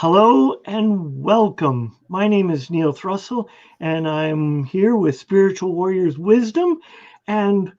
Hello and welcome. My name is Neil Thrussell, and I'm here with Spiritual Warriors Wisdom. And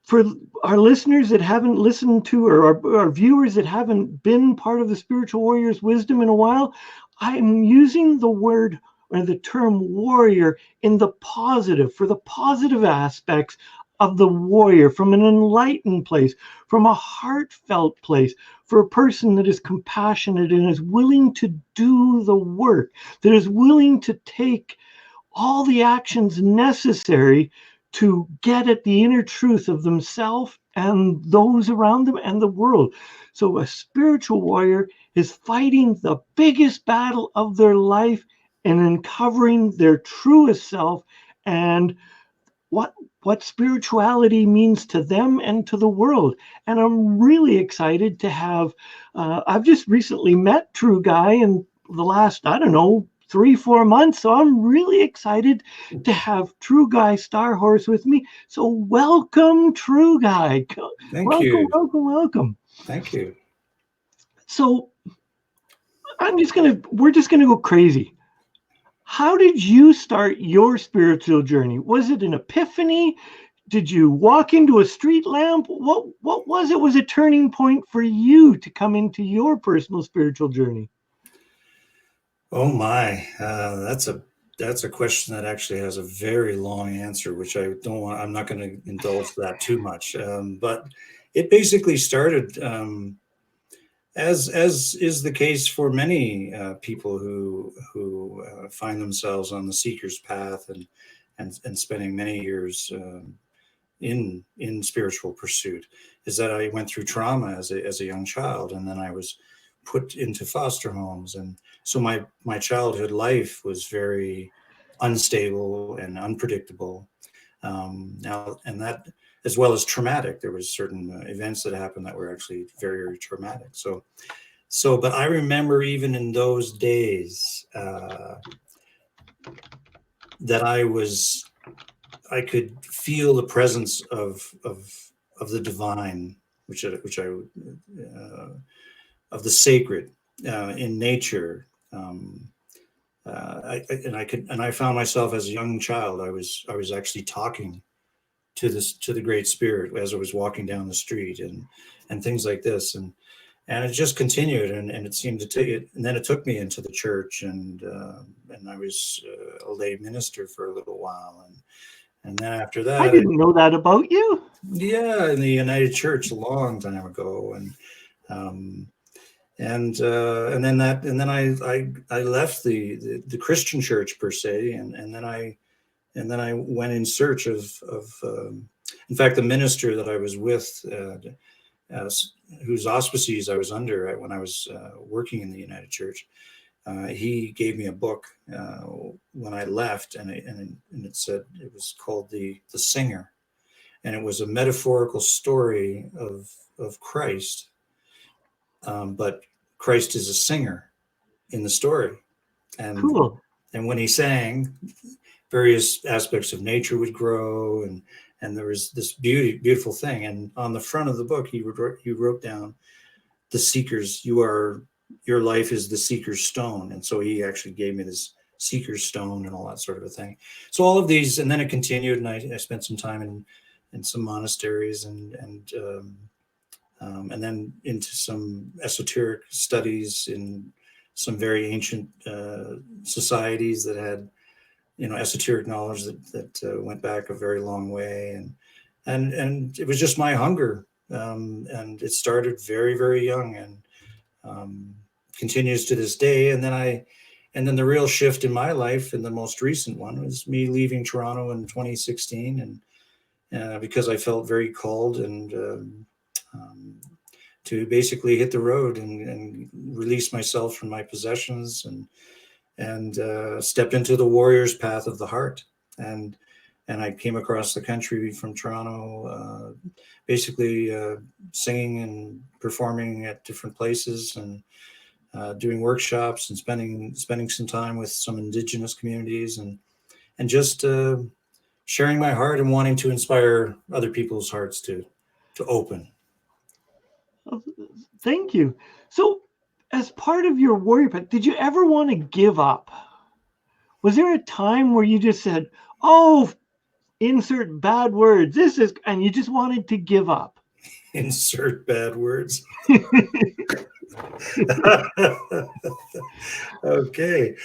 for our listeners that haven't listened to, or our viewers that haven't been part of the Spiritual Warriors Wisdom in a while, I'm using the word or the term warrior in the positive, for the positive aspects of the warrior, from an enlightened place, from a heartfelt place, for a person that is compassionate and is willing to do the work, that is willing to take all the actions necessary to get at the inner truth of themselves and those around them and the world. So a spiritual warrior is fighting the biggest battle of their life and uncovering their truest self and what spirituality means to them and to the world. And I'm really excited to have. I've just recently met TruGuy in the last, I don't know, 3-4 months. So I'm really excited to have TruGuy Starhorse with me. So welcome, TruGuy. Thank Welcome, you. welcome, welcome. Thank you. So we're just gonna go crazy. How did you start your spiritual journey? Was it an epiphany? Did you walk into a street lamp? What was it? Was a turning point for you to come into your personal spiritual journey? Oh my, that's a question that actually has a very long answer, which I don't want. I'm not going to indulge that too much. But it basically started, as is the case for many people who find themselves on the seeker's path and spending many years in spiritual pursuit, is that I went through trauma as a young child, and then I was put into foster homes, and so my childhood life was very unstable and unpredictable. Now, and that, as well as traumatic, there was certain events that happened that were actually very, very traumatic. But I remember even in those days that I could feel the presence of the divine, which I of the sacred in nature. I found myself as a young child. I was actually talking to the Great Spirit as I was walking down the street and things like this, and it just continued, and it seemed to take it, and then it took me into the church, and I was a lay minister for a little while, and then after I that, didn't know that about you. yeah, in the United Church a long time ago, um, and then I left the Christian church per se, and then I went in search of in fact, the minister that I was with, uh, whose auspices I was under when I was working in the United Church. He gave me a book when I left, and it said it was called the Singer, and it was a metaphorical story of Christ, but Christ is a singer in the story, and Cool. and when he sang, various aspects of nature would grow, and there was this beautiful thing. And on the front of the book, he wrote down, the seekers, your life is the seeker's stone. And so he actually gave me this seeker's stone and all that sort of a thing. So all of these, and then it continued, and I spent some time in some monasteries, and then into some esoteric studies in some very ancient societies that had, esoteric knowledge that went back a very long way, and it was just my hunger, and it started very, very young, and continues to this day. And then the real shift in my life, and the most recent one, was me leaving Toronto in 2016, and because I felt very called and to basically hit the road and release myself from my possessions, and stepped into the warrior's path of the heart. And I came across the country from Toronto, basically singing and performing at different places, and doing workshops, and spending some time with some indigenous communities, and just sharing my heart and wanting to inspire other people's hearts to open. Thank you. So as part of your warrior path, did you ever want to give up? Was there a time where you just said, "Oh, insert bad words. This is," and you just wanted to give up? Insert bad words. Okay.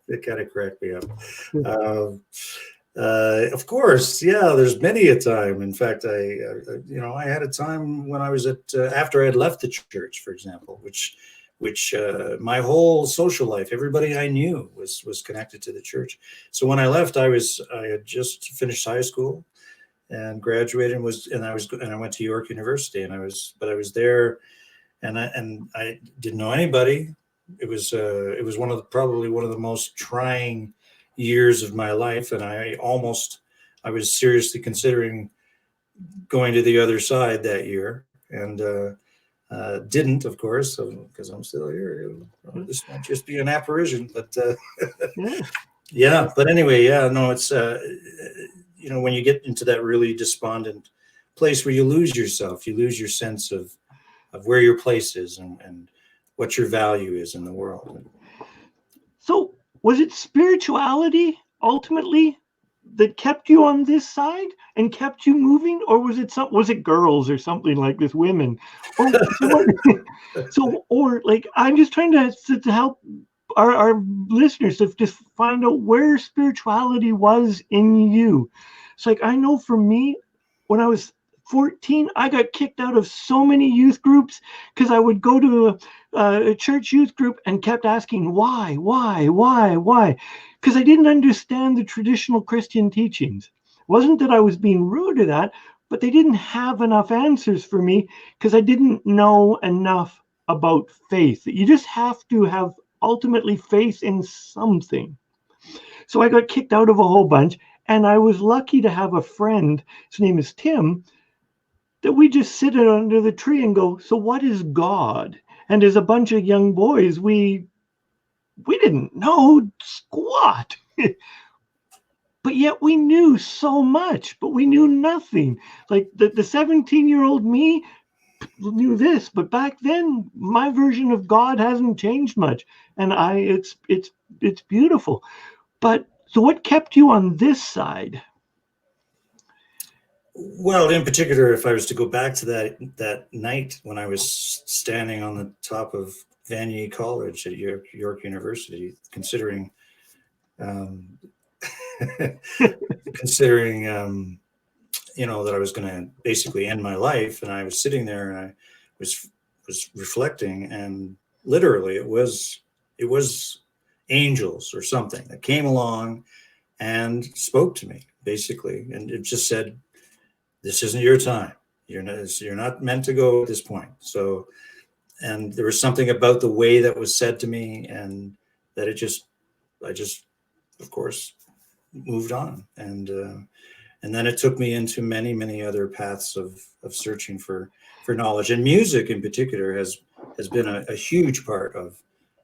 It kind of cracked me up. Of course, yeah. There's many a time. In fact, I had a time when I was after I had left the church, for example, which my whole social life, everybody I knew was connected to the church. So when I left, I had just finished high school and graduated, and I went to York University, and I was there, and I didn't know anybody. It was probably one of the most trying years of my life, and I was seriously considering going to the other side that year, and didn't, of course, because I'm still here. This might just be an apparition, but yeah. But anyway, yeah, no, it's when you get into that really despondent place where you lose yourself, you lose your sense of where your place is and what your value is in the world. So, was it spirituality ultimately that kept you on this side and kept you moving, or was it girls or something like this, women, or or like, I'm just trying to help our listeners to just find out where spirituality was in you. It's like, I know for me, when I was 14, I got kicked out of so many youth groups because I would go to a church youth group and kept asking why, because I didn't understand the traditional Christian teachings. It wasn't that I was being rude to that, but they didn't have enough answers for me because I didn't know enough about faith. You just have to have ultimately faith in something. So I got kicked out of a whole bunch, and I was lucky to have a friend, his name is Tim, that we just sit under the tree and go, so what is God? And as a bunch of young boys, we didn't know squat. But yet we knew so much, but we knew nothing. Like the 17-year-old me knew this, but back then my version of God hasn't changed much. And it's beautiful. But so what kept you on this side? Well, in particular, if I was to go back to that night when I was standing on the top of Vanier College at York University, considering that I was going to basically end my life, and I was sitting there and I was reflecting, and literally it was angels or something that came along and spoke to me, basically, and it just said, this isn't your time. You're not meant to go at this point. So, and there was something about the way that was said to me, and that I just, of course, moved on. And then it took me into many, many other paths of searching for knowledge. And music in particular has been a huge part of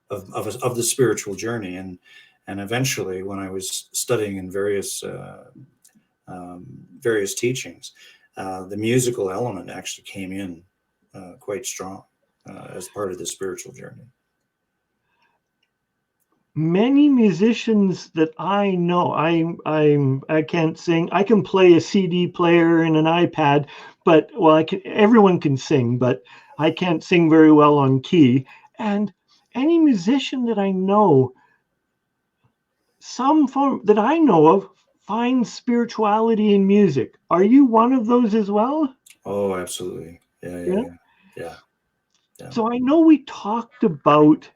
the spiritual journey. And eventually, when I was studying in various teachings, the musical element actually came in quite strong as part of the spiritual journey. Many musicians that I know, I can't sing. I can play a CD player and an iPad, but everyone can sing, but I can't sing very well on key. And any musician that I know, some form that I know of, finds spirituality in music. Are you one of those as well? Oh, absolutely. Yeah. So I know we talked about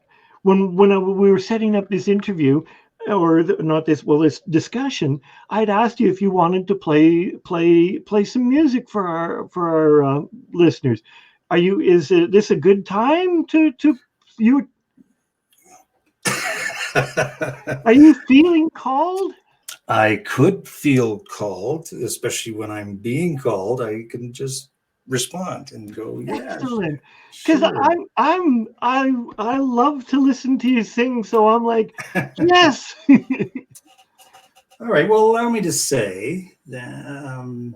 when we were setting up this interview, or this discussion. I'd asked you if you wanted to play some music for our listeners. Is this a good time to you? Are you feeling called? I could feel called, especially when I'm being called. I can just respond and go, yeah. Excellent. Because sure. I love to listen to you sing, so I'm like, yes. All right. Well, allow me to say that,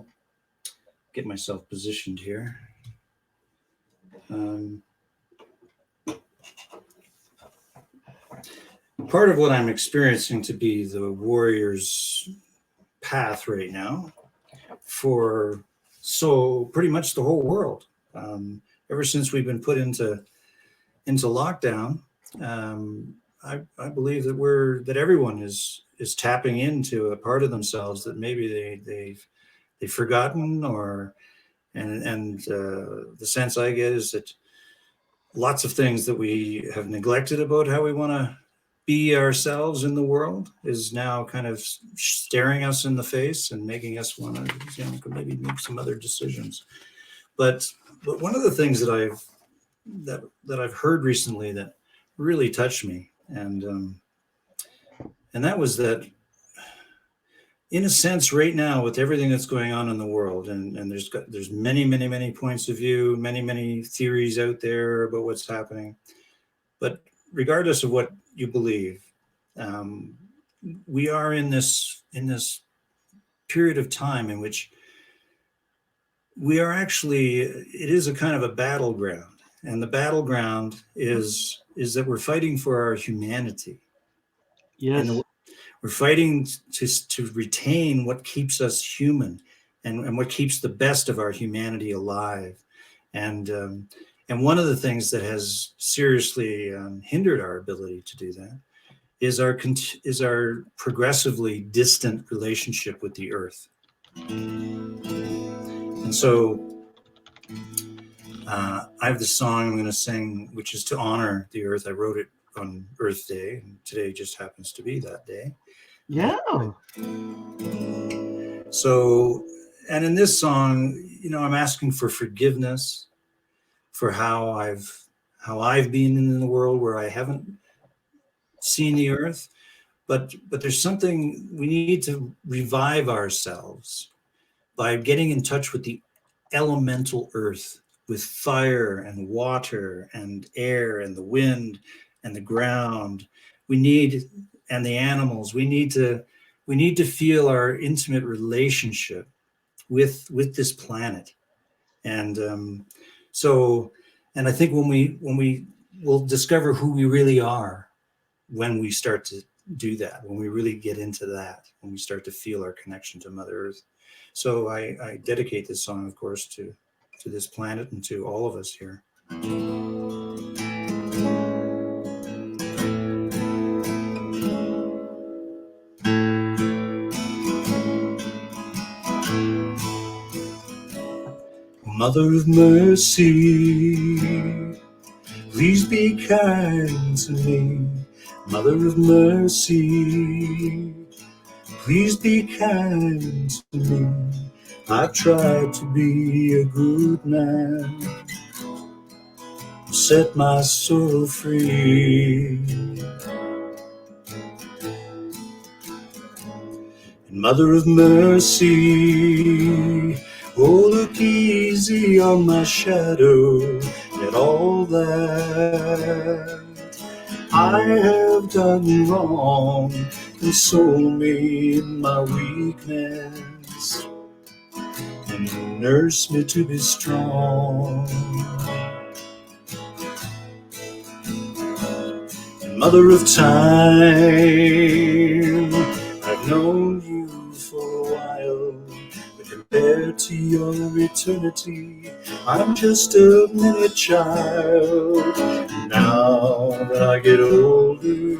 get myself positioned here. Part of what I'm experiencing to be the warrior's path right now for pretty much the whole world. Ever since we've been put into lockdown, I believe that everyone is tapping into a part of themselves that maybe they've forgotten, and the sense I get is that lots of things that we have neglected about how we want to be ourselves in the world is now kind of staring us in the face and making us want to, maybe make some other decisions. But one of the things that I've heard recently that really touched me, and that was that, in a sense, right now, with everything that's going on in the world, and there's many points of view, many theories out there about what's happening, but regardless of what you believe, we are in this period of time in which we are actually, it is a kind of a battleground, and the battleground is that we're fighting for our humanity. Yes. And we're fighting to retain what keeps us human, and what keeps the best of our humanity alive. And one of the things that has seriously hindered our ability to do that is our progressively distant relationship with the earth. And so I have this song I'm going to sing, which is to honor the earth. I wrote it on Earth Day, and today just happens to be that day. Yeah. So, and in this song, I'm asking for forgiveness for how I've been in the world where I haven't seen the earth, but there's something we need to revive ourselves by getting in touch with the elemental earth, with fire and water and air and the wind and the ground. And the animals. We need to feel our intimate relationship with this planet. And so I think when we will discover who we really are when we start to do that, when we really get into that, when we start to feel our connection to Mother Earth. So I dedicate this song, of course, to this planet and to all of us here. Mother of mercy, please be kind to me. Mother of mercy, please be kind to me. I've tried to be a good man, set my soul free. And Mother of mercy, oh, look easy on my shadow, at all that I have done wrong. Console me in my weakness, and nurse me to be strong. And Mother of time, I've known you for a while, but compared to your eternity, I'm just a minute child. Now that I get older,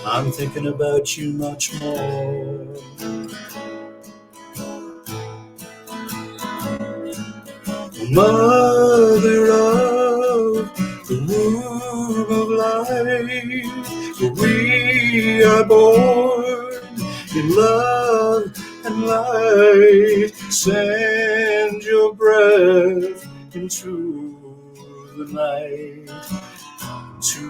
I'm thinking about you much more. Mother of the womb of life, we are born in love and light. Send your breath into the night, to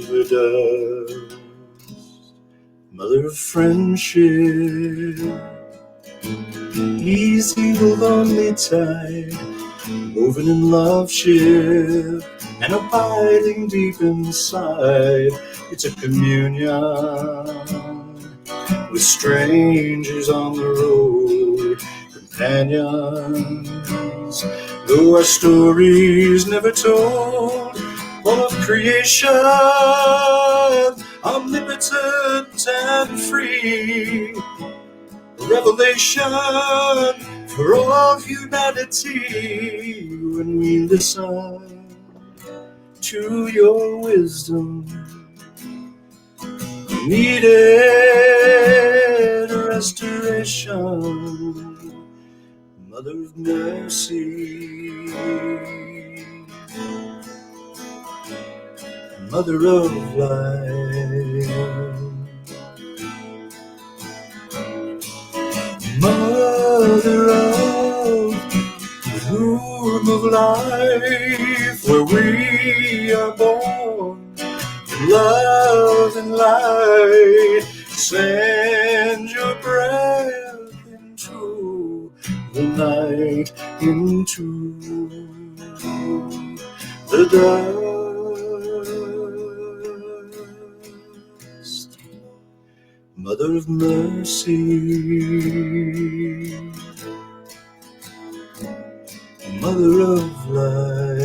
the dust. Mother of friendship, easy the lonely tide, woven in love ship and abiding deep inside. It's a communion with strangers on the road, companions Though our story's never told, all of creation, omnipotent and free, revelation for all humanity when we listen to your wisdom. Needed restoration, Mother of Mercy, Mother of Life, Mother of the womb of life, where we are born in love and light. Send your breath into the night, into the dust. Mother of Mercy, Mother of Life.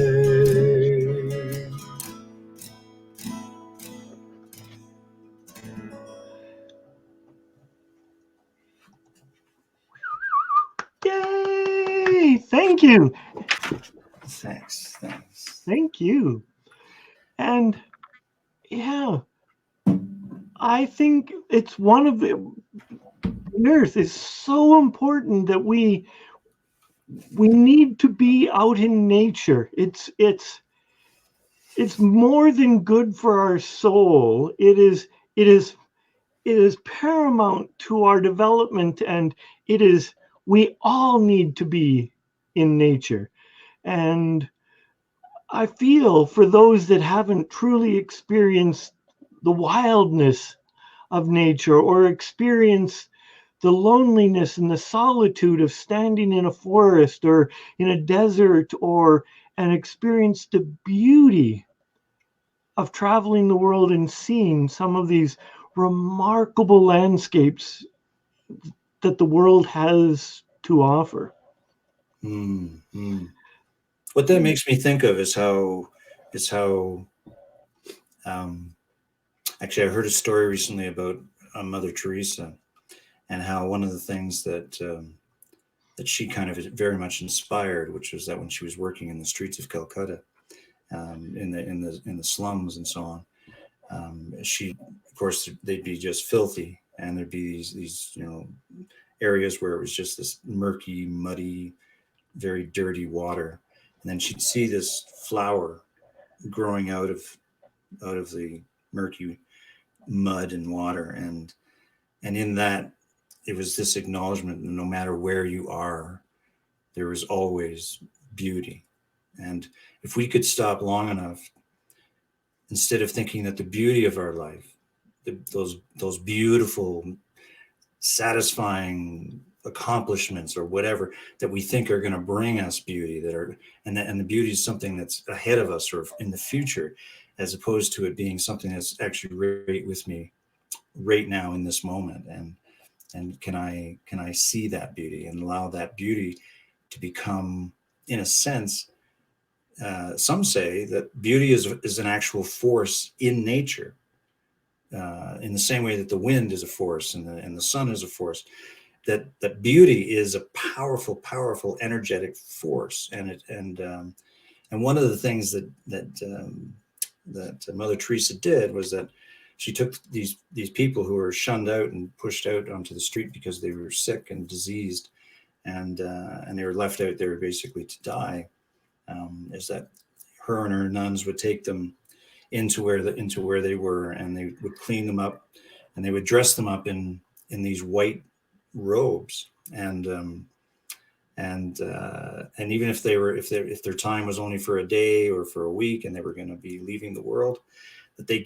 Yay! Thank you. Thanks. Thank you. And yeah, I think it's one of the earth is so important that we need to be out in nature. It's more than good for our soul. It is paramount to our development, and it is we all need to be in nature. And I feel for those that haven't truly experienced the wildness of nature or experienced the loneliness and the solitude of standing in a forest or in a desert, or and experience the beauty of traveling the world and seeing some of these remarkable landscapes that the world has to offer. Mm-hmm. What that makes me think of is how um, actually I heard a story recently about Mother Teresa, and how one of the things that she kind of very much inspired, which was that when she was working in the streets of Calcutta, in the slums and so on, she, of course, they'd be just filthy, and there'd be these areas where it was just this murky, muddy, very dirty water, and then she'd see this flower growing out of the murky mud and water, and in that it was this acknowledgement that no matter where you are, there is always beauty. And if we could stop long enough, instead of thinking that the beauty of our life, those beautiful, satisfying accomplishments or whatever that we think are going to bring us beauty, and the beauty is something that's ahead of us or in the future, as opposed to it being something that's actually right with me right now in this moment, and can I see that beauty and allow that beauty to become, in a sense, some say that beauty is an actual force in nature, in the same way that the wind is a force and the sun is a force. That beauty is a powerful energetic force, and one of the things that Mother Teresa did was that she took these people who were shunned out and pushed out onto the street because they were sick and diseased, and they were left out there basically to die. Is that her and her nuns would take them into where they were, and they would clean them up, and they would dress them up in these white robes, and even if their time was only for a day or for a week and they were going to be leaving the world, that they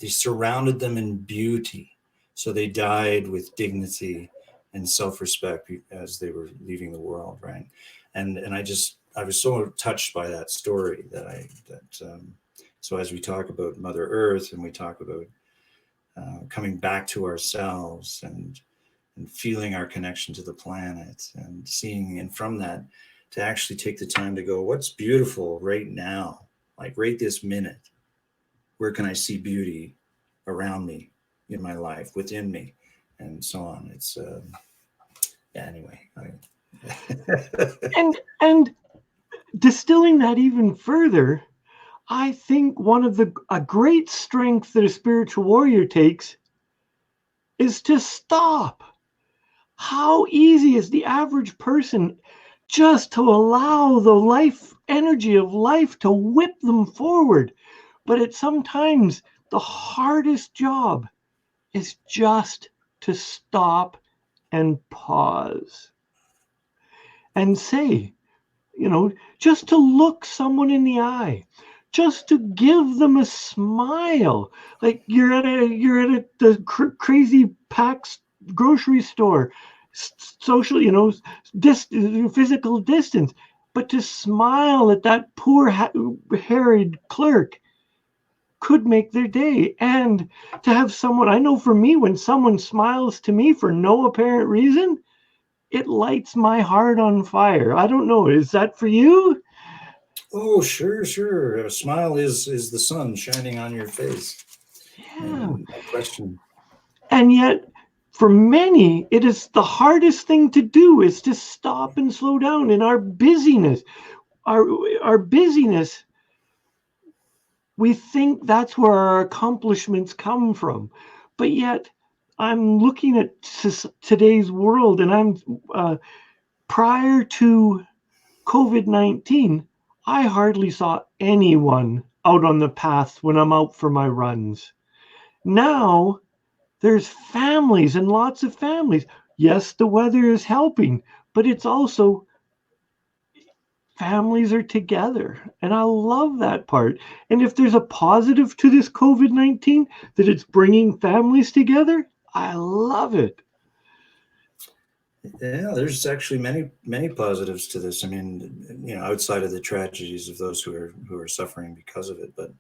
surrounded them in beauty, so they died with dignity and self-respect as they were leaving the world, right? And I was so touched by that story so as we talk about Mother Earth, and we talk about coming back to ourselves and feeling our connection to the planet, and seeing, and from that to actually take the time to go, what's beautiful right now? Like right this minute, where can I see beauty around me, in my life, within me, and so on. It's yeah, anyway. And distilling that even further, I think one of a great strength that a spiritual warrior takes is to stop. How easy is the average person just to allow the life energy of life to whip them forward? But at sometimes the hardest job is just to stop and pause and say, just to look someone in the eye, just to give them a smile. Like you're at the crazy packed grocery store, social, physical distance, but to smile at that poor harried clerk could make their day. And to have someone, I know for me, when someone smiles to me for no apparent reason, it lights my heart on fire. I don't know. Is that for you? Oh, sure, sure. A smile is the sun shining on your face. Yeah. And no question. And yet, for many, it is the hardest thing to do is to stop and slow down in our busyness. Our busyness, we think that's where our accomplishments come from. But yet, I'm looking at today's world, and I'm prior to COVID-19, I hardly saw anyone out on the path when I'm out for my runs. Now, there's families and lots of families. Yes, the weather is helping, but it's also families are together. And I love that part. And if there's a positive to this COVID-19, that it's bringing families together, I love it. Yeah, there's actually many positives to this. I mean, outside of the tragedies of those who are suffering because of it, but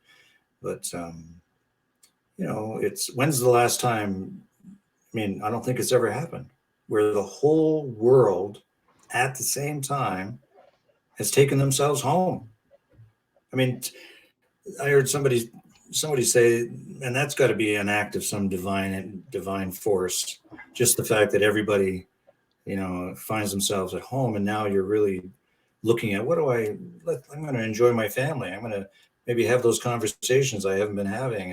it's when's the last time? I mean, I don't think it's ever happened where the whole world at the same time has taken themselves home. I mean, I heard somebody say, and that's got to be an act of some divine force. Just the fact that everybody finds themselves at home, and now you're really looking at I'm going to enjoy my family. I'm going to maybe have those conversations I haven't been having,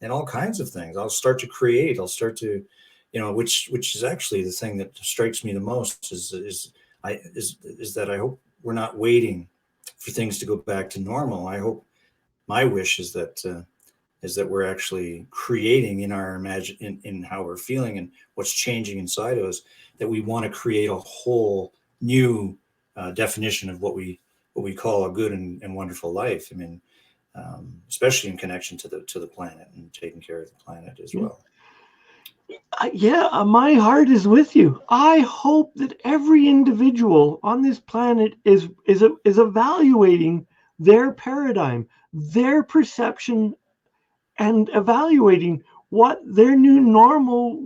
and all kinds of things. I'll start to create. I'll start to, which is actually the thing that strikes me the most is that I hope we're not waiting for things to go back to normal. I hope my wish is that we're actually creating in our in how we're feeling and what's changing inside of us, that we want to create a whole new definition of what we call a good and wonderful life. I mean, especially in connection to the planet and taking care of the planet as well. Yeah, my heart is with you. I hope that every individual on this planet is evaluating their paradigm, their perception, and evaluating what their new normal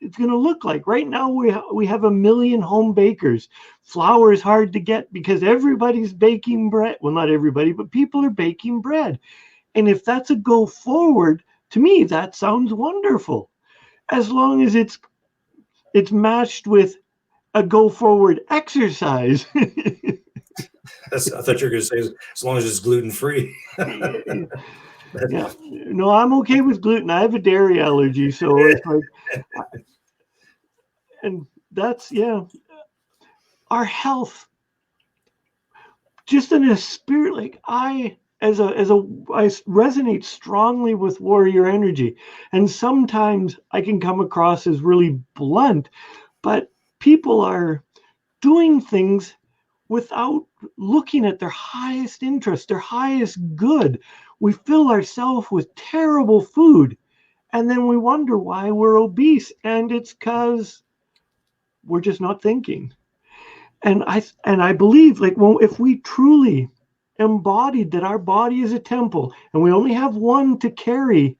it's going to look like. Right now, we have 1 million home bakers. Flour is hard to get because everybody's baking bread. Well, not everybody, but people are baking bread. And if that's a go forward, to me, that sounds wonderful. As long as it's matched with a go forward exercise. I thought you were going to say as long as it's gluten free. Yeah, no, I'm okay with gluten. I have a dairy allergy, so it's like, and that's our health. Just in a spirit, like I resonate strongly with warrior energy, and sometimes I can come across as really blunt, but people are doing things without looking at their highest interest, their highest good. We fill ourselves with terrible food, and then we wonder why we're obese, and it's because we're just not thinking. And I believe, like, well, if we truly embodied that our body is a temple and we only have one to carry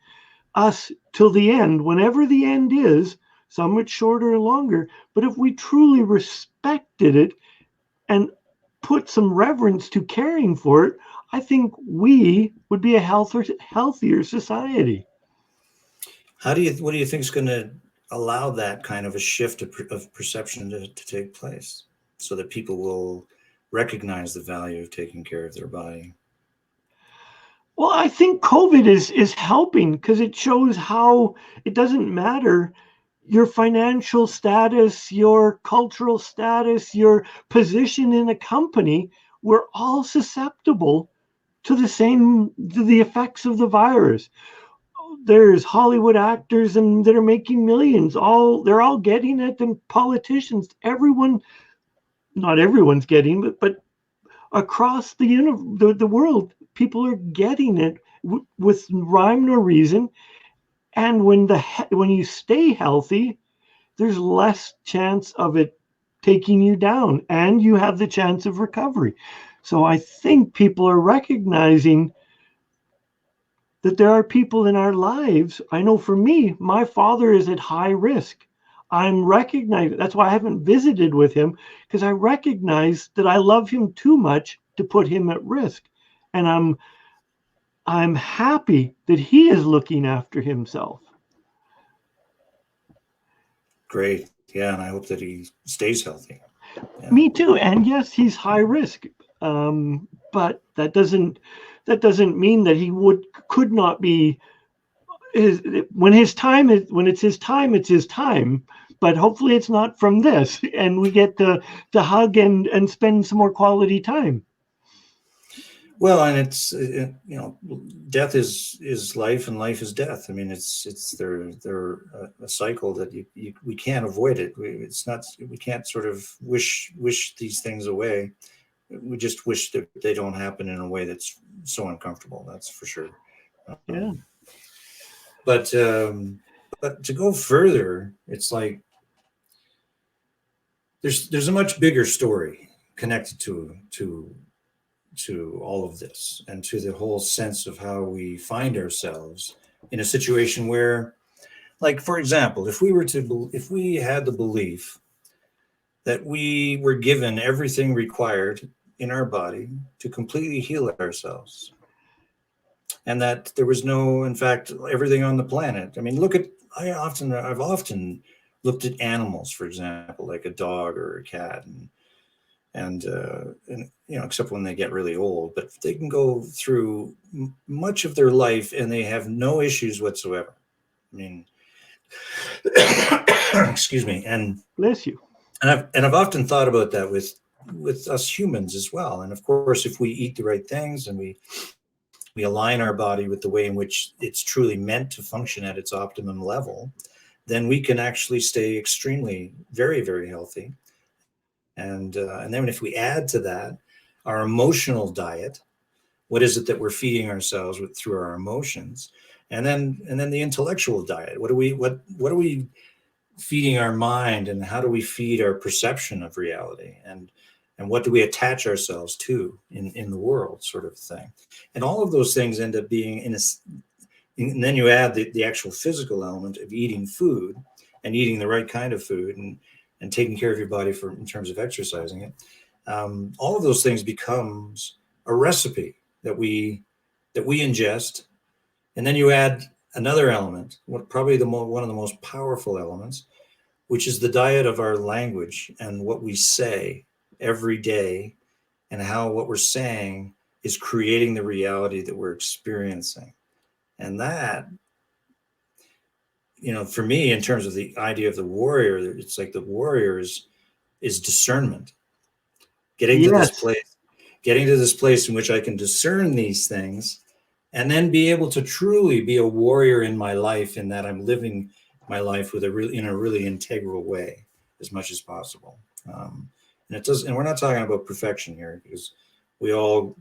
us till the end, whenever the end is, some it's shorter or longer, but if we truly respected it and put some reverence to caring for it, I think we would be a healthier society. What do you think is going to allow that kind of a shift of perception to take place so that people will recognize the value of taking care of their body? Well, I think COVID is helping because it shows how it doesn't matter your financial status, your cultural status, your position in a company. We're all susceptible to the effects of the virus. There's Hollywood actors and that are making millions. They're all getting it, and politicians, everyone, not everyone's getting it, but across the world, people are getting it with rhyme nor reason. And when you stay healthy, there's less chance of it taking you down, and you have the chance of recovery. So I think people are recognizing that there are people in our lives. I know for me, my father is at high risk. I'm recognizing that's why I haven't visited with him, because I recognize that I love him too much to put him at risk. And I'm happy that he is looking after himself. Great. Yeah. And I hope that he stays healthy. Yeah. Me too. And yes, he's high risk. But that doesn't mean that he could not be when it's his time, it's his time. But hopefully it's not from this, and we get to hug and spend some more quality time. Well, and death is life, and life is death. I mean, they're a cycle that we can't avoid it. We can't sort of wish these things away. We just wish that they don't happen in a way that's so uncomfortable. That's for sure. Yeah. But to go further, it's like there's a much bigger story connected to all of this, and to the whole sense of how we find ourselves in a situation where, like, for example, if we had the belief that we were given everything required in our body to completely heal ourselves, and that there was no, in fact, everything on the planet. I mean, I've often looked at animals, for example, like a dog or a cat, and except when they get really old, but they can go through much of their life and they have no issues whatsoever. I mean, excuse me, and Bless you. I've often thought about that with us humans as well. And of course, if we eat the right things and we align our body with the way in which it's truly meant to function at its optimum level, then we can actually stay extremely, very, very healthy. And then if we add to that our emotional diet, what is it that we're feeding ourselves with through our emotions, and then the intellectual diet? What are we feeding our mind, and how do we feed our perception of reality, and what do we attach ourselves to in the world, sort of thing? And all of those things end up being and then you add the actual physical element of eating food, and eating the right kind of food, and taking care of your body in terms of exercising it. All of those things becomes a recipe that we ingest. And then you add another element, probably one of the most powerful elements, which is the diet of our language and what we say every day, and how what we're saying is creating the reality that we're experiencing. And that, for me, in terms of the idea of the warrior, it's like the warrior is discernment. Getting to this place in which I can discern these things, and then be able to truly be a warrior in my life, in that I'm living my life in a really integral way as much as possible. And we're not talking about perfection here, because we all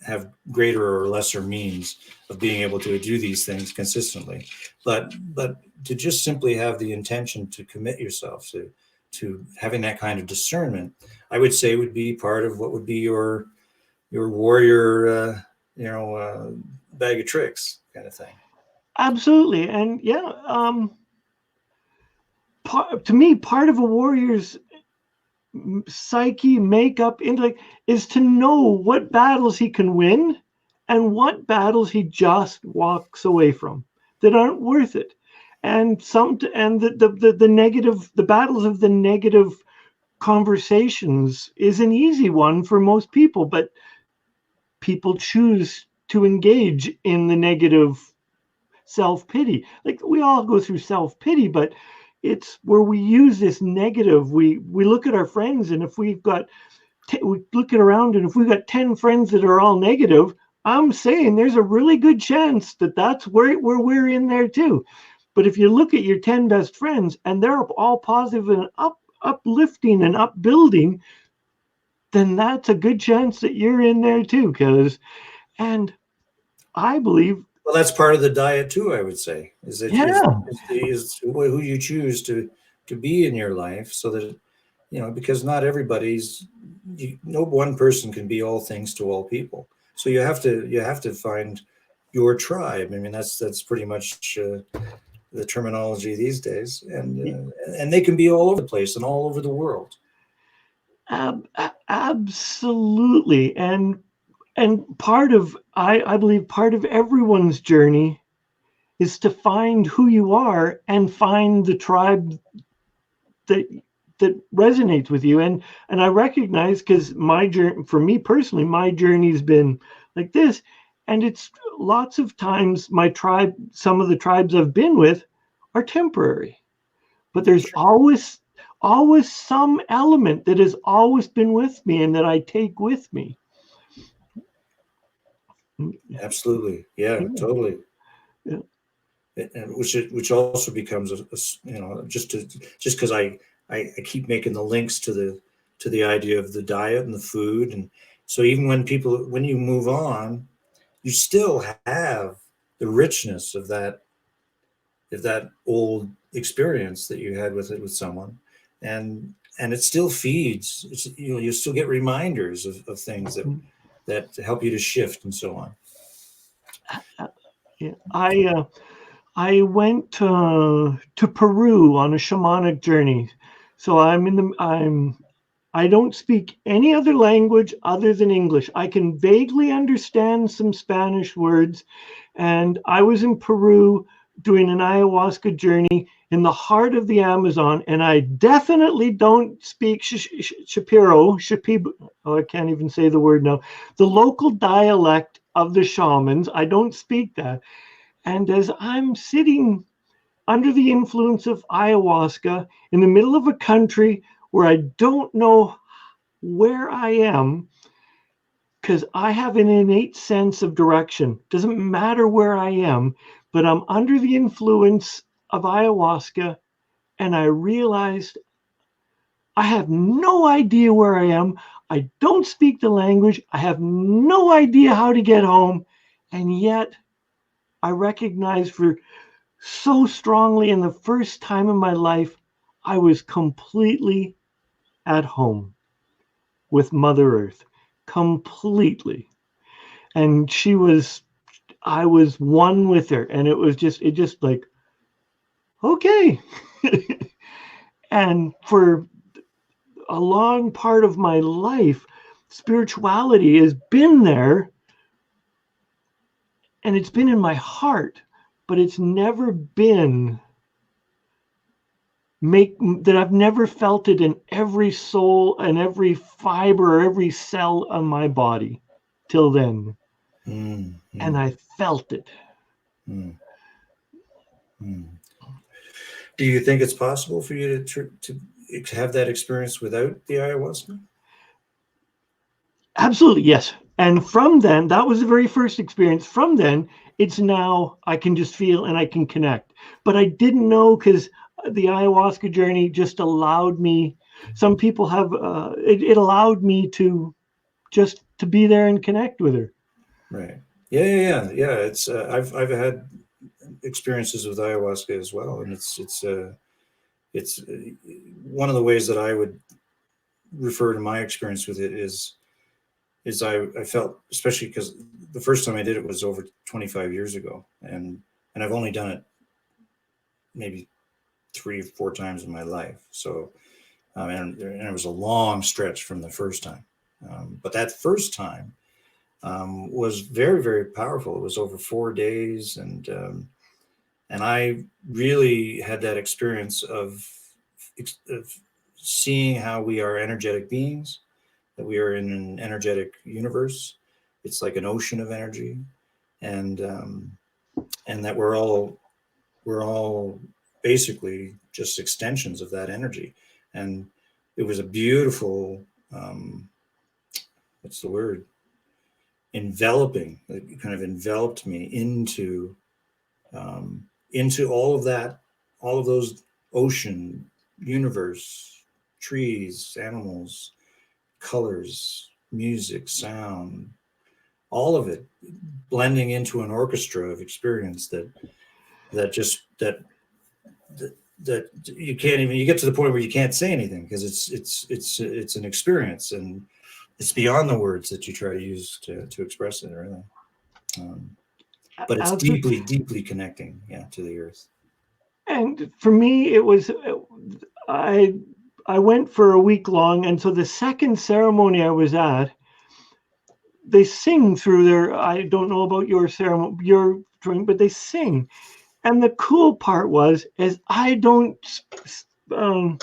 have greater or lesser means of being able to do these things consistently, but to just simply have the intention to commit yourself to having that kind of discernment, I would say would be part of what would be your warrior, bag of tricks kind of thing. Absolutely. And yeah, to me, part of a warrior's psyche, makeup, intellect, is to know what battles he can win and what battles he just walks away from that aren't worth it. And the negative, the battles of the negative conversations is an easy one for most people, but people choose to engage in the negative self-pity. Like, we all go through self-pity, but it's where we use this negative. We look at our friends, and if we've got we look at around, and if we've got 10 friends that are all negative, I'm saying there's a really good chance that that's where we're in there too. But if you look at your 10 best friends and they're all positive and uplifting and upbuilding, then that's a good chance that you're in there too. And I believe, Well, that's part of the diet too, I would say, is that yeah, is who you choose to be in your life, so that, because not everybody's, no one person can be all things to all people. So you have to find your tribe. I mean, that's pretty much the terminology these days, and they can be all over the place and all over the world. absolutely. And part of, I believe part of everyone's journey is to find who you are and find the tribe that resonates with you. And I recognize, because my journey, for me personally, my journey's been like this. And it's lots of times my tribe, some of the tribes I've been with are temporary, but there's always some element that has always been with me and that I take with me. Absolutely, yeah, Yeah, totally. yeah. And which also becomes just because I keep making the links to the idea of the diet and the food. And so even when you move on, you still have the richness of that old experience that you had with someone, and it still feeds. You still get reminders of things that help you to shift and so on. Yeah. I went to Peru on a shamanic journey. So I don't speak any other language other than English. I can vaguely understand some Spanish words, and I was in Peru doing an ayahuasca journey in the heart of the Amazon, and I definitely don't speak Shipibo. Oh, I can't even say the word now. The local dialect of the shamans. I don't speak that. And as I'm sitting under the influence of ayahuasca in the middle of a country where I don't know where I am, because I have an innate sense of direction. Doesn't matter where I am, but I'm under the influence of ayahuasca, and I realized I have no idea where I am. I don't speak the language. I have no idea how to get home. And yet I recognize for so strongly, in the first time in my life, I was completely at home with Mother Earth. Completely. And I was one with her. And it just like, okay. And for a long part of my life, spirituality has been there and it's been in my heart, but it's never been I've never felt it in every soul and every fiber, every cell of my body till then. Mm, And mm, I felt it. mm, mm. Do you think it's possible for you to have that experience without the ayahuasca? Absolutely, yes. And from then, that was the very first experience. From then, it's now I can just feel and I can connect. But I didn't know, because the ayahuasca journey just allowed me. Some people have it allowed me to just to be there and connect with her. Right. Yeah. It's I've had experiences with ayahuasca as well, and it's one of the ways that I would refer to my experience with it is I felt, especially because the first time I did it was over 25 years ago, and I've only done it maybe 3 or 4 times in my life. So And it was a long stretch from the first time. But that first time was very, very powerful. It was over 4 days, and I really had that experience of seeing how we are energetic beings, that we are in an energetic universe. It's like an ocean of energy, and that we're all basically just extensions of that energy. And it was a beautiful, what's the word, enveloping. It kind of enveloped me into all of that, all of those ocean, universe, trees, animals, colors, music, sound, all of it blending into an orchestra of experience that just that you can't even, you get to the point where you can't say anything, because it's an experience, and it's beyond the words that you try to use to express it, really. um, but it's Absolutely. deeply, deeply connecting, yeah, to the earth. And for me, it was I I went for a week long, and so the second ceremony I was at, they sing through their. I don't know about your ceremony, your drink, but they sing. And the cool part was, is um,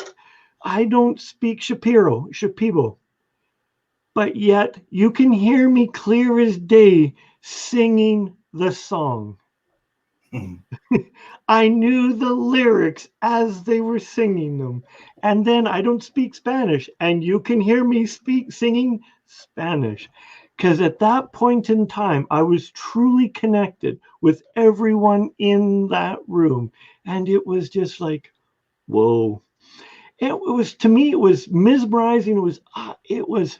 I don't speak Shipibo, but yet you can hear me clear as day singing the song. Mhm. I knew the lyrics as they were singing them. And then I don't speak Spanish, and you can hear me singing Spanish. Because at that point in time, I was truly connected with everyone in that room. And it was just like, whoa. It was, to me, it was mesmerizing. It was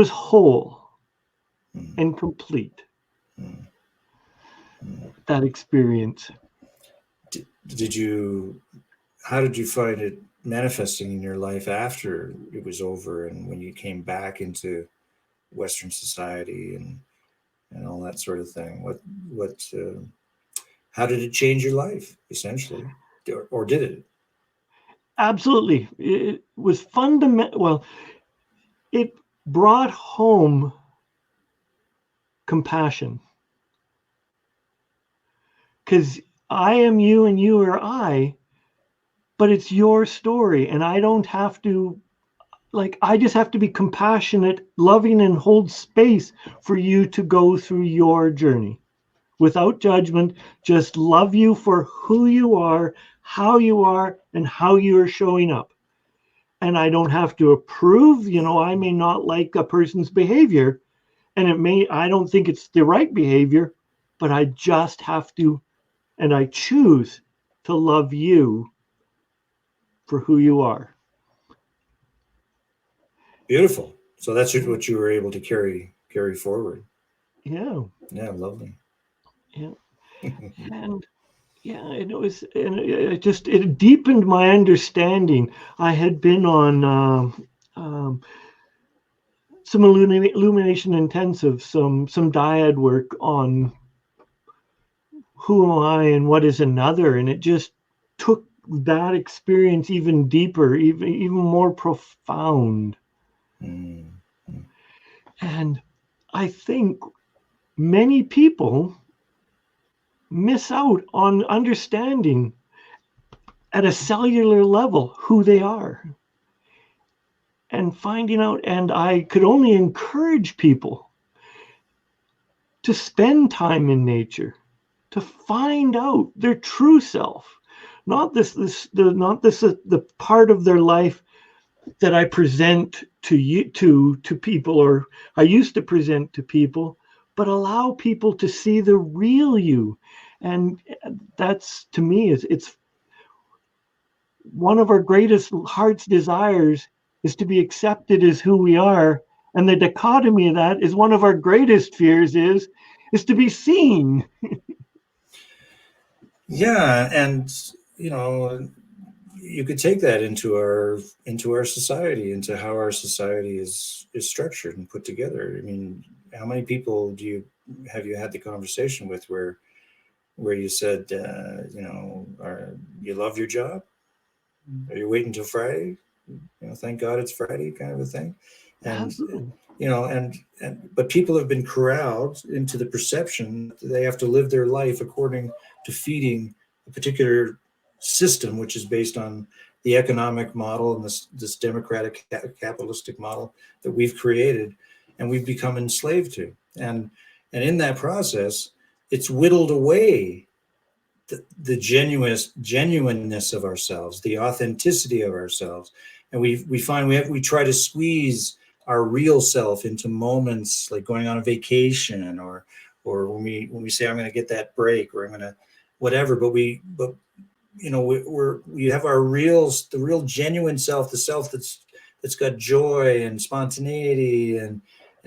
whole Mhm. and complete, Mhm. Mhm. that experience. Did you, how did you find it manifesting in your life after it was over, and when you came back into Western society and all that sort of thing? What how did it change your life, essentially, or did it? Absolutely. It was fundamental. Well, it brought home compassion, because I am you and you are I, but it's your story. And I don't have to, like, I just have to be compassionate, loving, and hold space for you to go through your journey without judgment. Just love you for who you are, and how you're showing up. And I don't have to approve. I may not like a person's behavior, and I don't think it's the right behavior, but I just have to, and I choose to love you for who you are. Beautiful. So that's what you were able to carry forward. Yeah, Yeah, lovely. yeah. And yeah, and it deepened my understanding. I had been on some illumination intensive, some dyad work on who am I and what is another, and it just took that experience even deeper, even more profound. Mm. And I think many people miss out on understanding at a cellular level who they are and finding out. And I could only encourage people to spend time in nature, to find out their true self, not the part of their life that I present to you, to people, or I used to present to people, but allow people to see the real you. And that's, to me, is it's one of our greatest heart's desires, is to be accepted as who we are. And the dichotomy of that is one of our greatest fears is to be seen. Yeah, and you know, you could take that into our society, into how our society is structured and put together. I mean, how many people have you had the conversation with where you said, you love your job? Are you waiting till Friday? Thank God it's Friday, kind of a thing. And Absolutely. but people have been corralled into the perception that they have to live their life according to feeding a particular system, which is based on the economic model and this democratic capitalistic model that we've created and we've become enslaved to. And in that process, it's whittled away the genuineness of ourselves, the authenticity of ourselves, and we find we try to squeeze our real self into moments like going on a vacation, or when we say I'm going to get that break, or I'm going to whatever. But we have the real genuine self, the self that's got joy and spontaneity and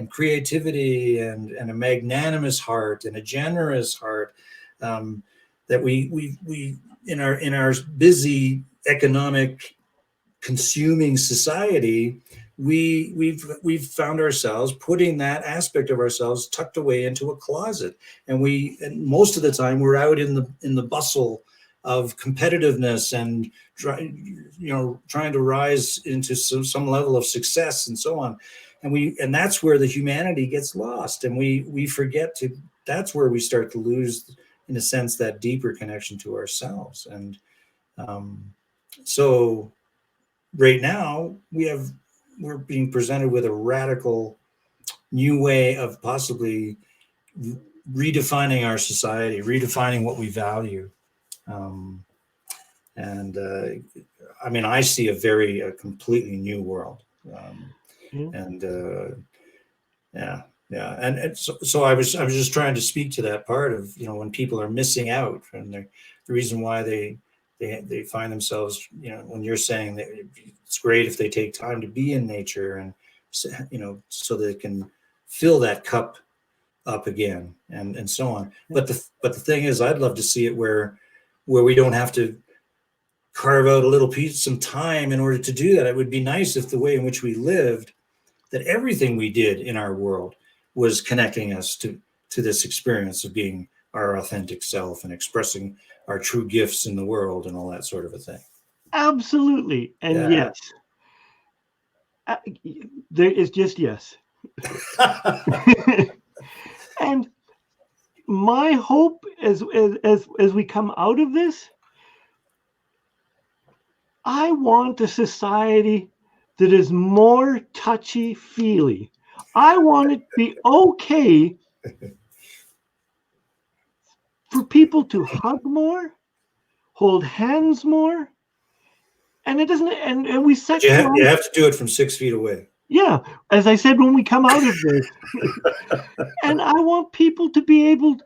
creativity and a magnanimous heart and a generous heart. That we in our busy economic consuming society, we've found ourselves putting that aspect of ourselves tucked away into a closet, and most of the time we're out in the bustle of competitiveness and trying to rise into some level of success and so on, and that's where the humanity gets lost, and we forget to. That's where we start to lose, in a sense, that deeper connection to ourselves. And so right now we're being presented with a radical new way of possibly redefining our society, redefining what we value. And I mean, I see a completely new world. Yeah. And yeah, yeah. And so I was just trying to speak to that part of, when people are missing out, and the reason why they find themselves, when you're saying that it's great if they take time to be in nature, and so they can fill that cup up again, and so on. But the thing is, I'd love to see it where we don't have to carve out a little piece, some time in order to do that. It would be nice if the way in which we lived, that everything we did in our world was connecting us to this experience of being our authentic self and expressing our true gifts in the world and all that sort of a thing. Absolutely. And Yeah. yes, there is just yes. And my hope as we come out of this, I want a society that is more touchy feely. I want it to be okay for people to hug more, hold hands more, and it doesn't. And we But you sexualize. have to do it from 6 feet away. Yeah, as I said when we come out of this, and I want people to be able.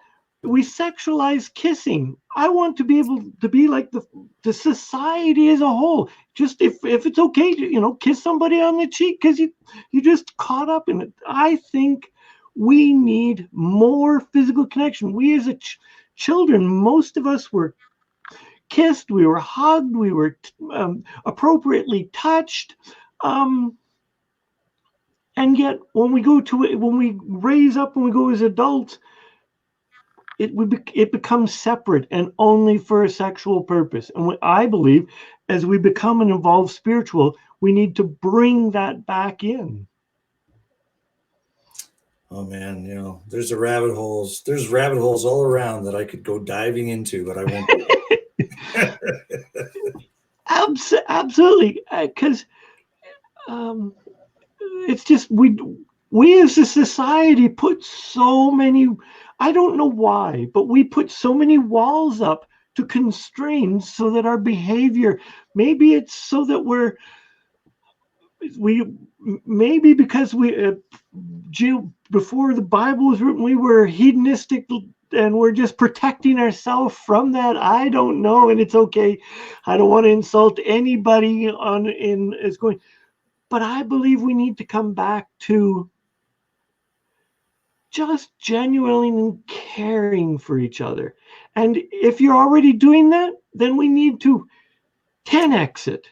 We sexualize kissing. I want to be able to be like the society as a whole. Just if it's okay to kiss somebody on the cheek because you just caught up in it. I think we need more physical connection. We as children, most of us were kissed, we were hugged, we were appropriately touched. And yet, when we raise up, when we go as adults, it becomes separate and only for a sexual purpose. And what I believe, as we become an evolved spiritual, we need to bring that back in. Oh man, there's rabbit holes. There's rabbit holes all around that I could go diving into, but I won't. Absolutely, because it's just we as a society put so many. I don't know why, but we put so many walls up to constrain so that our behavior. Maybe it's so that we maybe because before the Bible was written, we were hedonistic and we're just protecting ourselves from that. I don't know, and it's okay. I don't want to insult anybody is going, but I believe we need to come back to just genuinely caring for each other. And if you're already doing that, then we need to 10x it.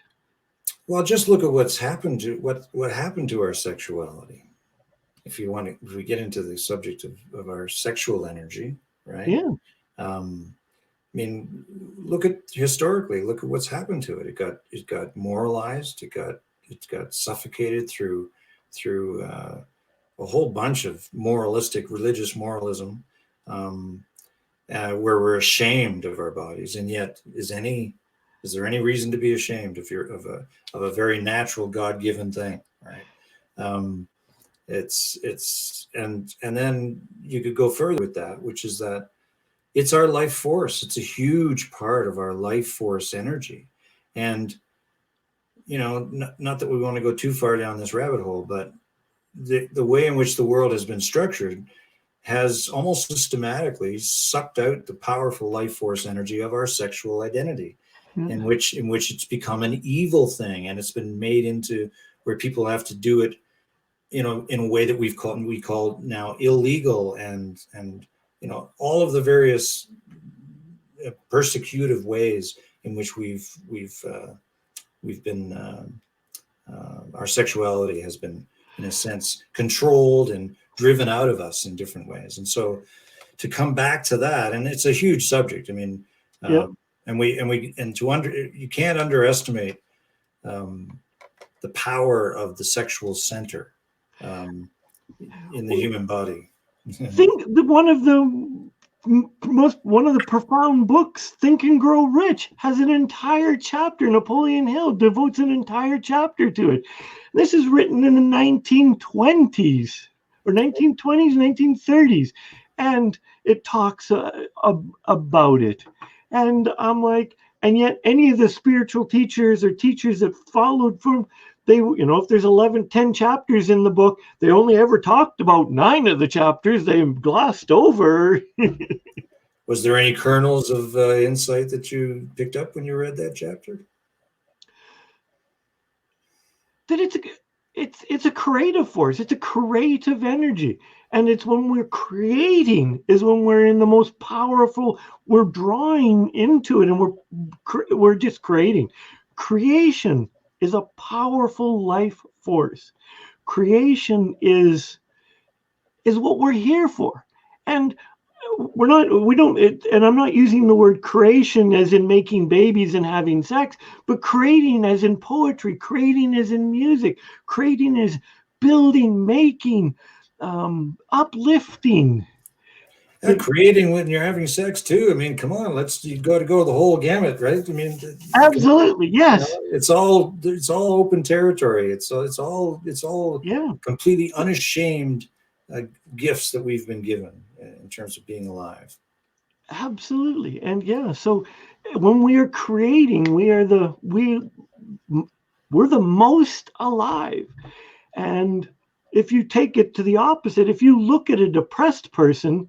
Well, just look at what's happened to what happened to our sexuality. If we get into the subject of our sexual energy, right? Yeah. Um, I mean, look at historically. Look at what's happened to it. It got moralized. It got suffocated through a whole bunch of moralistic religious moralism, um, where we're ashamed of our bodies. And yet, is there any reason to be ashamed of a very natural God given thing, right? Um, and then you could go further with that, which is that it's our life force. It's a huge part of our life force energy. And, not that we want to go too far down this rabbit hole, but the way in which the world has been structured has almost systematically sucked out the powerful life force energy of our sexual identity, Yeah. in which it's become an evil thing, and it's been made into where people have to do it, in a way that we call now illegal, and all of the various persecutive ways in which we've been our sexuality has been, in a sense, controlled and driven out of us in different ways. And so to come back to that, and it's a huge subject. I mean, Yep. you can't underestimate the power of the sexual center in the human body. I think that one of the profound books, Think and Grow Rich, has an entire chapter. Napoleon Hill devotes an entire chapter to it. This is written in the 1920s or 1920s, 1930s, and it talks about it. And I'm like, and yet any of the spiritual teachers or teachers that followed from, if there's 10 chapters in the book, they only ever talked about 9 of the chapters. They glossed over. Was there any kernels of insight that you picked up when you read that chapter? That it's a creative force. It's a creative energy. And it's when we're creating is when we're in the most powerful, we're drawing into it, and we're just creating. Creation is a powerful life force. Creation is what we're here for. And and I'm not using the word creation as in making babies and having sex, but creating as in poetry, creating as in music, creating as building, making, uplifting. Creating when you're having sex too. I mean, come on, you got to go the whole gamut, right? I mean, absolutely, yes. It's all open territory. It's all Yeah, completely unashamed gifts that we've been given in terms of being alive. absolutely. And yeah, so when we are creating, we're the most alive. And if you take it to the opposite, if you look at a depressed person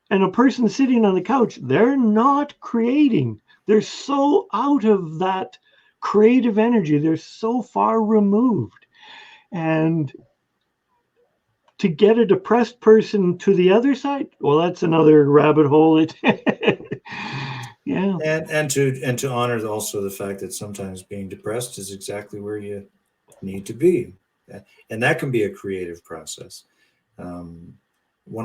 and a person sitting on the couch, they're not creating. They're so out of that creative energy. They're so far removed. And to get a depressed person to the other side, well, that's another rabbit hole. Yeah. And to honor also the fact that sometimes being depressed is exactly where you need to be, and that can be a creative process. One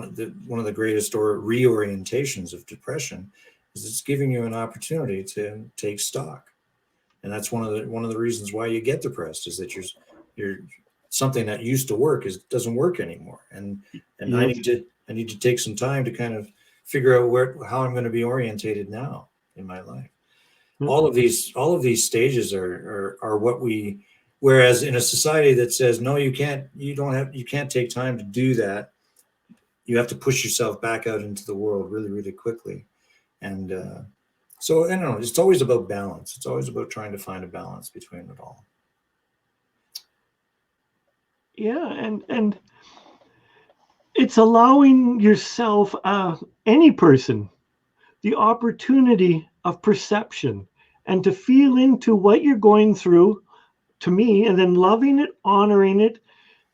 of the greatest reorientations of depression is it's giving you an opportunity to take stock, and that's one of the reasons why you get depressed, is that you're something that used to work doesn't work anymore, and Yes. I need to take some time to kind of figure out how I'm going to be orientated now in my life. All of these stages are what we, whereas in a society that says no, you can't take time to do that, you have to push yourself back out into the world really, really quickly. And so I don't know, it's always about balance. It's always about trying to find a balance between it all. Yeah, and it's allowing yourself, any person, the opportunity of perception and to feel into what you're going through, to me, and then loving it, honoring it,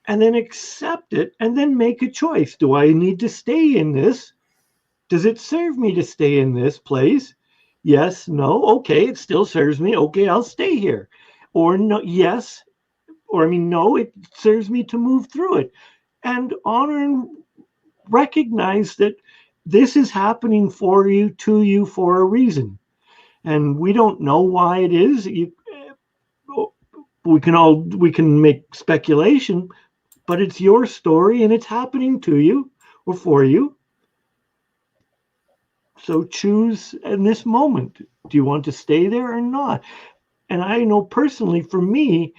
and then accept it, and then make a choice. Do I need to stay in this? Does it serve me to stay in this place? Yes, no, okay, it still serves me. Okay, I'll stay here. Or no, yes, or no, it serves me to move through it. And honor and recognize that this is happening for you, to you, for a reason. And we don't know why it is. We can make speculation, but it's your story and it's happening to you or for you. So choose in this moment. Do you want to stay there or not? And I know personally for me,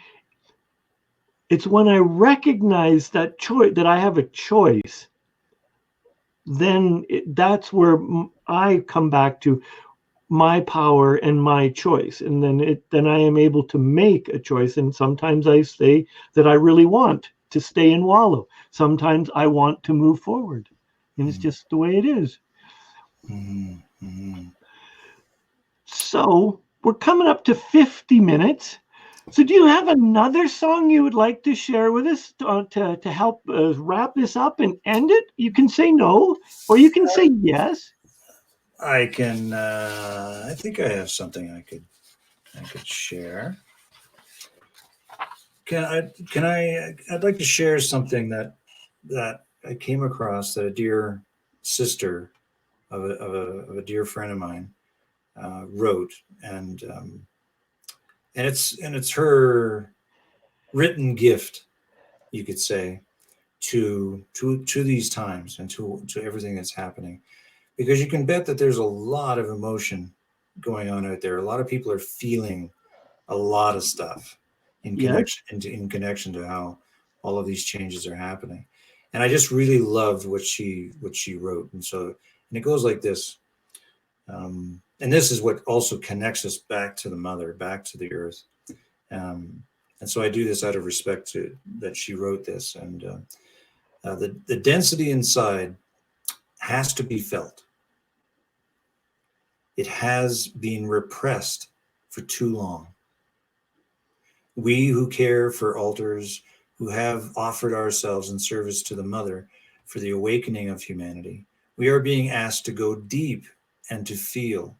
it's when I recognize that choice, that I have a choice, then that's where I come back to my power and my choice. And then I am able to make a choice. And sometimes I say that I really want to stay and wallow. Sometimes I want to move forward. And it's just the way it is. So we're coming up to 50 minutes. So do you have another song you would like to share with us to help wrap this up and end it? You can say no, or you can say yes. I can. I think I have something I could share. Can I? I'd like to share something that I came across that a dear sister of a dear friend of mine wrote, and it's her written gift, you could say, to these times and to everything that's happening, because you can bet that there's a lot of emotion going on out there. A lot of people are feeling a lot of stuff in connection to how all of these changes are happening. And I just really loved what she wrote. And it goes like this. And this is what also connects us back to the mother, back to the earth. And so I do this out of respect to that she wrote this. And the density inside has to be felt. It has been repressed for too long. We who care for altars, who have offered ourselves in service to the mother for the awakening of humanity, we are being asked to go deep and to feel,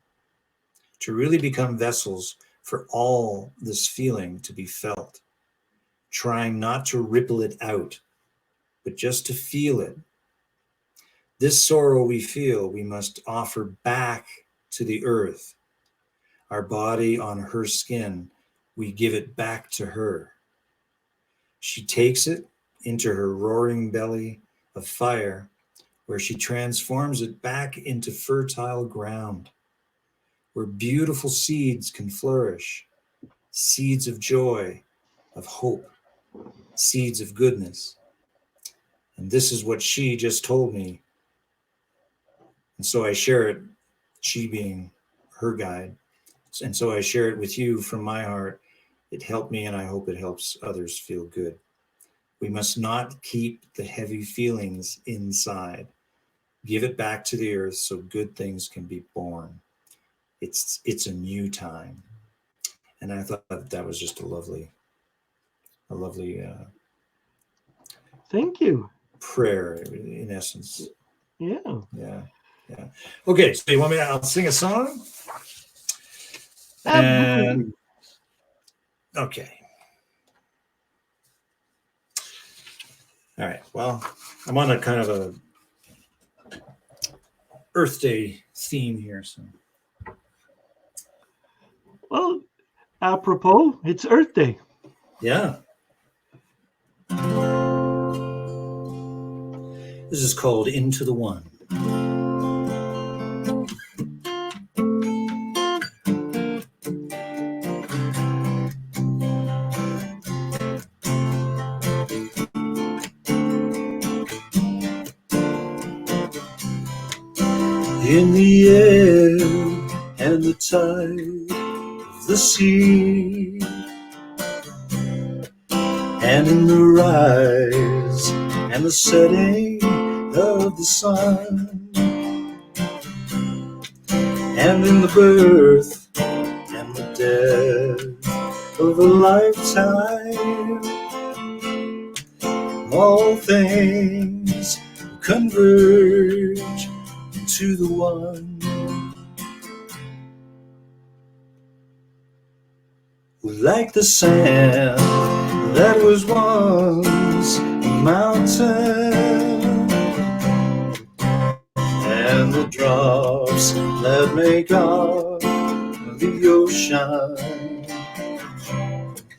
to really become vessels for all this feeling to be felt, trying not to ripple it out, but just to feel it. This sorrow we feel, we must offer back to the earth. Our body on her skin, we give it back to her. She takes it into her roaring belly of fire, where she transforms it back into fertile ground, where beautiful seeds can flourish, seeds of joy, of hope, seeds of goodness. And this is what she just told me. And so I share it, she being her guide. And so I share it with you from my heart. It helped me, and I hope it helps others feel good. We must not keep the heavy feelings inside. Give it back to the earth so good things can be born. It's a new time. And I thought that was just a lovely Thank you. prayer in essence. Yeah. Okay, so you want me I'll sing a song? Absolutely. Okay. All right. Well, I'm on a kind of a Earth Day theme here. So. Well, apropos, it's Earth Day. Yeah. This is called Into the One. In the air and the tide of the sea, and in the rise and the setting of the sun, and in the birth and the death of a lifetime, all things converge to the one who, like the sand that was once a mountain, and drops that make up the ocean,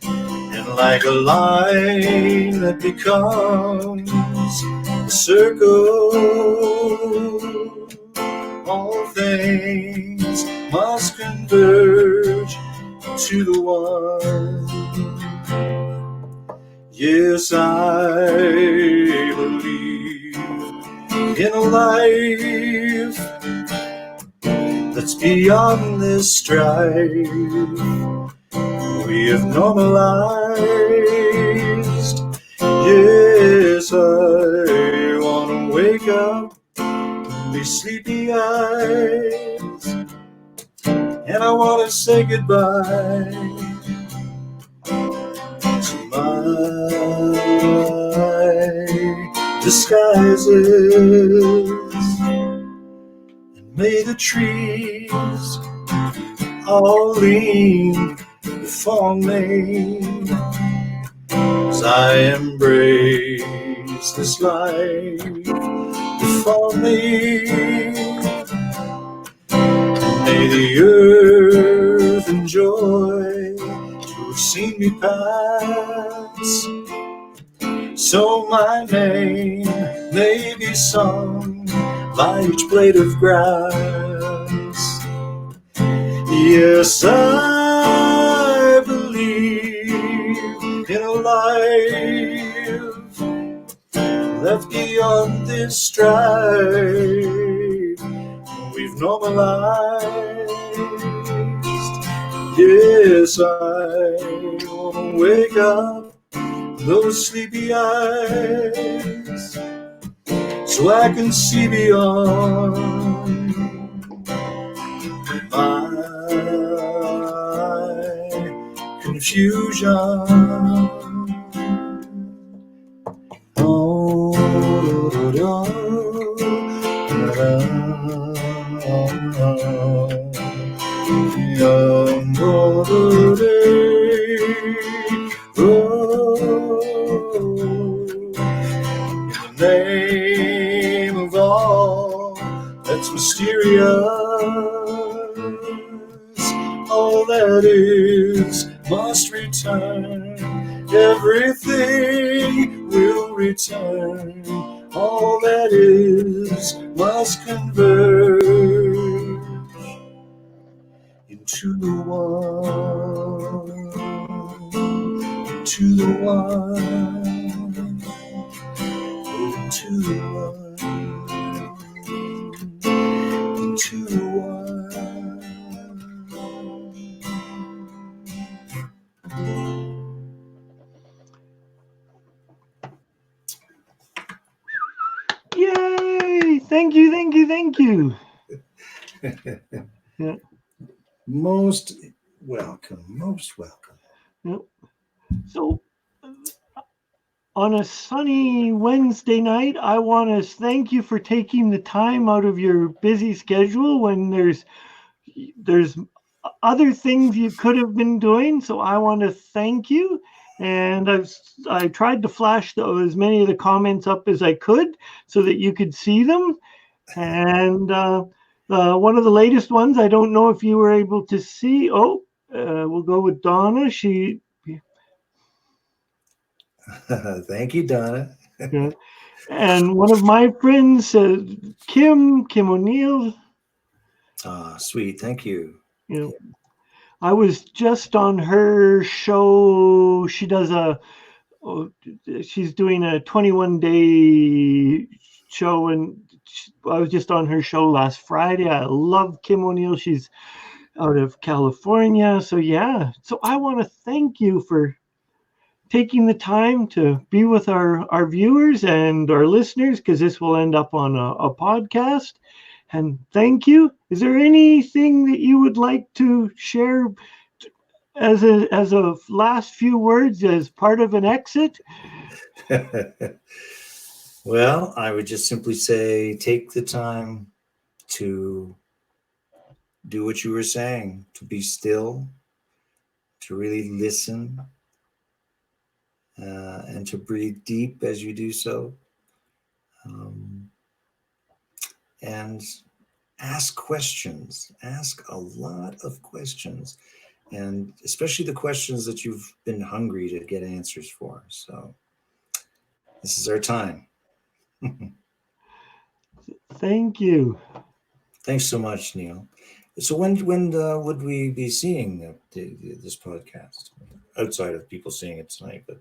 and like a line that becomes a circle, all things must converge to the one. Yes, I believe in a life that's beyond this strife we have normalized. Yes, I want to wake up these sleepy eyes, and I want to say goodbye to my disguises. And may the trees all lean before me as I embrace this life before me. May the earth enjoy to have seen me pass, so my name may be sung by each blade of grass. Yes, I believe in a life left beyond this strife we've normalized. Yes, I want to wake up those sleepy eyes so I can see beyond my confusion. Oh, da, da, in the name of all that's mysterious, all that is must return. Everything will return. All that is must converge into the one, into the one, into the one, into the one. Yay! Thank you, thank you, thank you. Yeah. Most welcome, most welcome. Yeah. So, on a sunny Wednesday night, I want to thank you for taking the time out of your busy schedule when there's other things you could have been doing. So I want to thank you. And I tried to flash as many of the comments up as I could so that you could see them. And one of the latest ones, I don't know if you were able to see. Oh, we'll go with Donna. Thank you, Donna. Yeah. And one of my friends, Kim O'Neill. Sweet, thank you. You know, I was just on her show. She's doing a 21-day show, and I was just on her show last Friday. I love Kim O'Neill. She's out of California. So yeah. So I want to thank you for taking the time to be with our viewers and our listeners, because this will end up on a podcast. And thank you. Is there anything that you would like to share as a last few words as part of an exit? Well, I would just simply say take the time to do what you were saying, to be still, to really listen, and to breathe deep as you do so. And ask questions, ask a lot of questions, and especially the questions that you've been hungry to get answers for. So this is our time. Thank you. Thanks so much, Neil. So when would we be seeing this podcast outside of people seeing it tonight? But